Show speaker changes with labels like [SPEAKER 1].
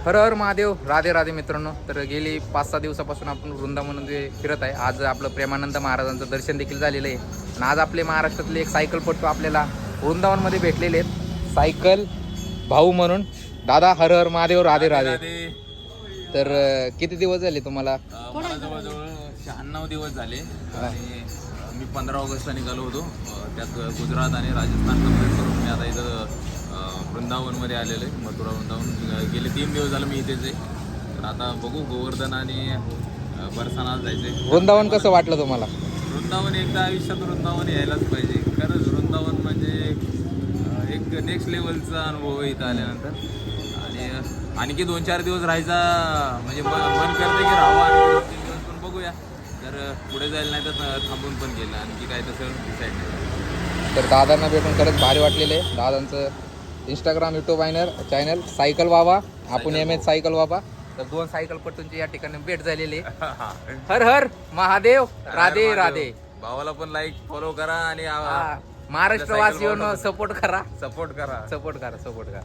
[SPEAKER 1] हर हर महादेव, राधे राधे मित्रांनो. तर गेली 5-6 दिवसापासून आपण वृंदावनमध्ये फिरत आहे. आज आपलं प्रेमानंद महाराजांचं दर्शन देखील झालेलं आहे. आणि आज आपले महाराष्ट्रातले एक सायकलपटू आपल्याला वृंदावनमध्ये भेटलेले आहेत. सायकल भाऊ म्हणून. दादा हर हर महादेव, राधे राधे. तर किती दिवस झाले तुम्हाला?
[SPEAKER 2] मला जवळजवळ 96 दिवस झाले आणि मी 15 ऑगस्टला निघालो होतो. त्यात गुजरात आणि राजस्थान कंप्लीट करून मी आता इथं वृंदावनमध्ये आलेलो आहे. मथुरा वृंदावन गेले 3 दिवस झालं मी इथेच आहे. तर आता बघू गोवर्धन आणि बरसानाला जायचं आहे.
[SPEAKER 1] वृंदावन कसं वाटलं तुम्हाला?
[SPEAKER 2] वृंदावन एकदा आयुष्यात वृंदावन यायलाच पाहिजे. खरंच वृंदावन म्हणजे एक नेक्स्ट लेवलचा अनुभव आहे इथं आल्यानंतर. आणि आणखी 2-4 दिवस राहायचा म्हणजे मन करते की राहावं आणि 2-3 दिवस पण बघूया. तर पुढे जायला नाही तर थांबून पण गेलं. आणखी काय तसं डिसाईड नाही.
[SPEAKER 1] तर दादांना भेटून खरंच भारी वाटलेलं आहे. दादांचं इंस्टाग्राम युट्यूब चॅनल सायकल बाबा, आपण एम एच सायकल बाबा. तर 2 सायकलपटूंची या ठिकाणी भेट झालेली आहे. हर हर महादेव, राधे राधे.
[SPEAKER 2] भावाला पण लाईक फॉलो करा आणि
[SPEAKER 1] महाराष्ट्रवासियों सपोर्ट करा.
[SPEAKER 2] सपोर्ट करा.
[SPEAKER 1] सपोर्ट करा.